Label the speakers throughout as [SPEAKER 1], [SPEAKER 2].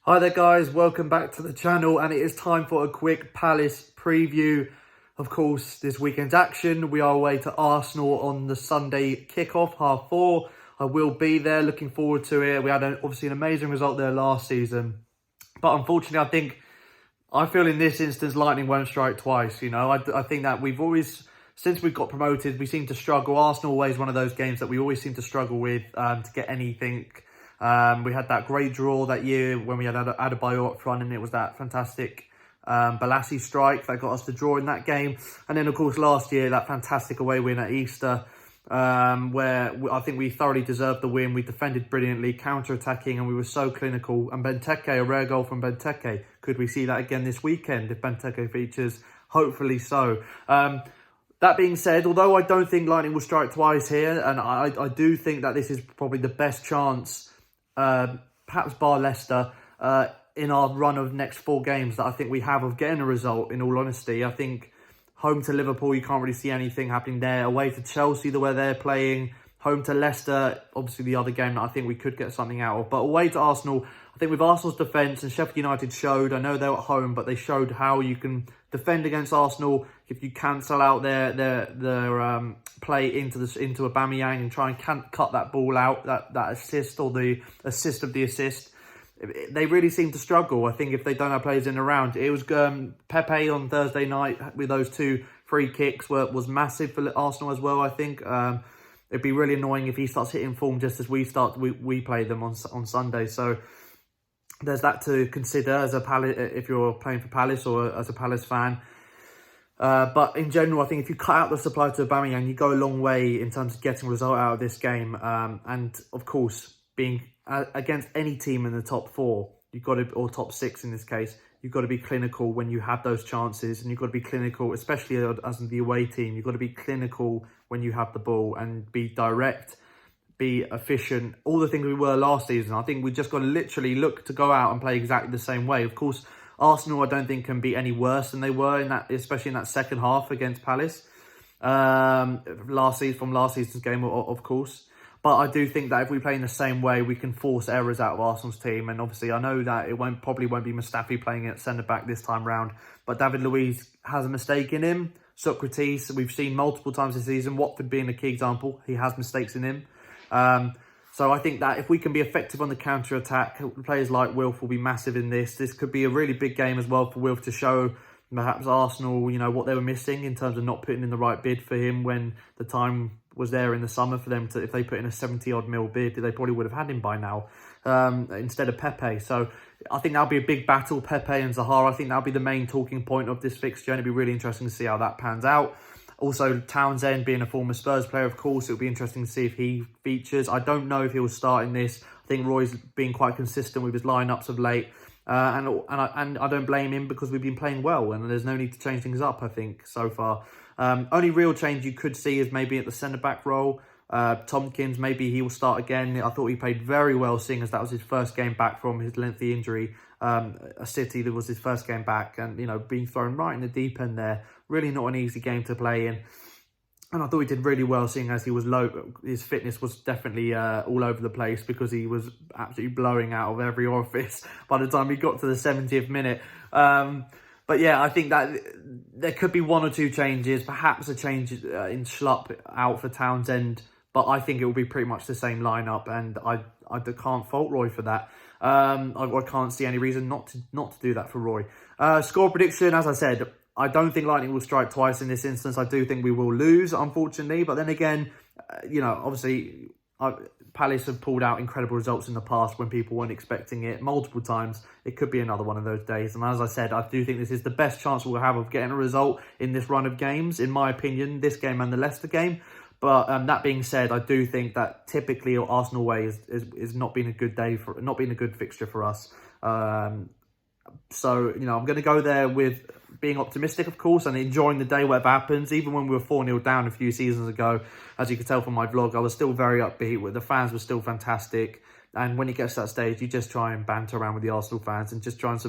[SPEAKER 1] Hi there guys, welcome back to the channel, and it is time for a quick Palace preview. Of course, this weekend's action, we are away to Arsenal on the Sunday kickoff, 4:30. I will be there, looking forward to it. We had obviously an amazing result there last season. But unfortunately, I feel in this instance, lightning won't strike twice. You know, I think that we've always, since we got promoted, we seem to struggle. Arsenal always one of those games that we always seem to struggle with to get anything. We had that great draw that year when we had Adebayo up front, and it was that fantastic Balassi strike that got us the draw in that game. And then, of course, last year, that fantastic away win at Easter, where I think we thoroughly deserved the win. We defended brilliantly, counter-attacking, and we were so clinical. And Benteke, a rare goal from Benteke. Could we see that again this weekend if Benteke features? Hopefully so. That being said, although I don't think lightning will strike twice here, and I do think that this is probably the best chance, perhaps bar Leicester, in our run of next 4 games that I think we have of getting a result, in all honesty. I think home to Liverpool, you can't really see anything happening there. Away to Chelsea, the way they're playing. Home to Leicester, obviously the other game that I think we could get something out of. But away to Arsenal, I think with Arsenal's defence, and Sheffield United showed, I know they're at home, but they showed how you can defend against Arsenal if you cancel out their play into Aubameyang and try and cut that ball out, that assist or the assist of the assist. They really seem to struggle, I think, if they don't have players in around. It was Pepe on Thursday night with those 2 free kicks was massive for Arsenal as well, I think. It'd be really annoying if he starts hitting form just as we play them on Sunday. So there's that to consider as a Palace, if you're playing for Palace or as a Palace fan. But in general, I think if you cut out the supply to Aubameyang, you go a long way in terms of getting a result out of this game. And of course, being against any team in the top 4, you've got to, or top 6 in this case, you've got to be clinical when you have those chances, and you've got to be clinical, especially as the away team. You've got to be clinical when you have the ball and be direct, be efficient, all the things we were last season. I think we just got to literally look to go out and play exactly the same way. Of course, Arsenal, I don't think, can be any worse than they were in that, especially in that second half against Palace from last season's game, of course. But I do think that if we play in the same way, we can force errors out of Arsenal's team. And obviously, I know that it probably won't be Mustafi playing at centre-back this time round. But David Luiz has a mistake in him. Socrates, we've seen multiple times this season. Watford being a key example, he has mistakes in him. So I think that if we can be effective on the counter-attack, players like Wilf will be massive in this. This could be a really big game as well for Wilf to show perhaps Arsenal, you know, what they were missing in terms of not putting in the right bid for him when the time was there in the summer for them to, if they put in a 70-odd mil bid, they probably would have had him by now instead of Pepe. So I think that'll be a big battle, Pepe and Zaha. I think that'll be the main talking point of this fixture, and it'll be really interesting to see how that pans out. Also, Townsend being a former Spurs player, of course, it'll be interesting to see if he features. I don't know if he'll start in this. I think Roy's been quite consistent with his lineups of late. And I don't blame him, because we've been playing well and there's no need to change things up, I think, so far. Only real change you could see is maybe at the centre-back role. Tompkins, maybe he will start again. I thought he played very well, seeing as that was his first game back from his lengthy injury. A City, that was his first game back, and, you know, being thrown right in the deep end there. Really not an easy game to play in. And I thought he did really well, seeing as he was low. His fitness was definitely all over the place, because he was absolutely blowing out of every orifice by the time he got to the 70th minute. But yeah, I think that there could be 1 or 2 changes, perhaps a change in Schlupp out for Townsend. But I think it will be pretty much the same lineup, and I can't fault Roy for that. I can't see any reason not to do that for Roy. Score prediction, as I said, I don't think lightning will strike twice in this instance. I do think we will lose, unfortunately. But then again, you know, obviously, Palace have pulled out incredible results in the past when people weren't expecting it multiple times. It could be another one of those days. And as I said, I do think this is the best chance we'll have of getting a result in this run of games, in my opinion, this game and the Leicester game. But that being said, I do think that typically Arsenal away is not been a good day for, not been a good fixture for us. So, you know, I'm going to go there with being optimistic, of course, and enjoying the day, whatever happens. Even when we were 4-0 down a few seasons ago, as you could tell from my vlog, I was still very upbeat. The fans were still fantastic. And when it gets to that stage, you just try and banter around with the Arsenal fans and just try and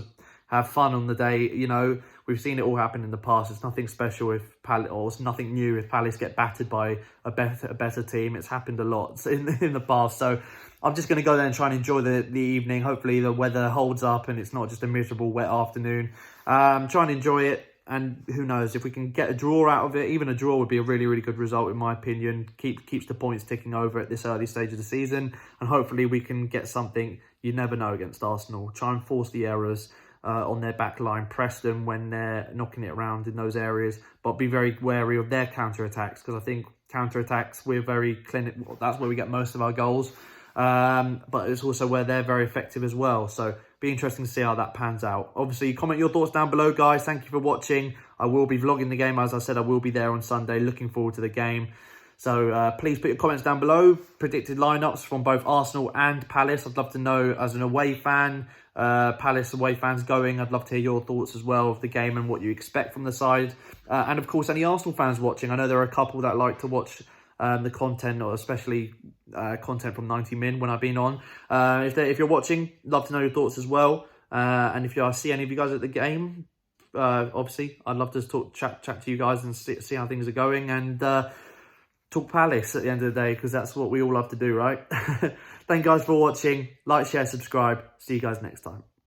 [SPEAKER 1] have fun on the day. You know, we've seen it all happen in the past. It's nothing special if Palace, or it's nothing new if Palace get battered by a better team. It's happened a lot in the past. So I'm just going to go there and try and enjoy the evening. Hopefully the weather holds up and it's not just a miserable wet afternoon. Try and enjoy it. And who knows, if we can get a draw out of it, even a draw would be a really, really good result, in my opinion. Keeps the points ticking over at this early stage of the season. And hopefully we can get something. You never know against Arsenal. Try and force the errors on their back line. Press them when they're knocking it around in those areas. But be very wary of their counter-attacks, because I think counter-attacks, we're very clinical. That's where we get most of our goals. But it's also where they're very effective as well. So be interesting to see how that pans out. Obviously, comment your thoughts down below, guys. Thank you for watching. I will be vlogging the game. As I said, I will be there on Sunday. Looking forward to the game. So please put your comments down below. Predicted lineups from both Arsenal and Palace. I'd love to know, as an away fan, Palace away fans going. I'd love to hear your thoughts as well of the game and what you expect from the side. And of course, any Arsenal fans watching. I know there are a couple that like to watch the content, or especially content from 90 Min when I've been on. If you're watching, love to know your thoughts as well. And if I see any of you guys at the game, obviously I'd love to chat to you guys and see how things are going, and talk Palace at the end of the day, because that's what we all love to do, right? Thank you guys for watching. Like, share, subscribe. See you guys next time.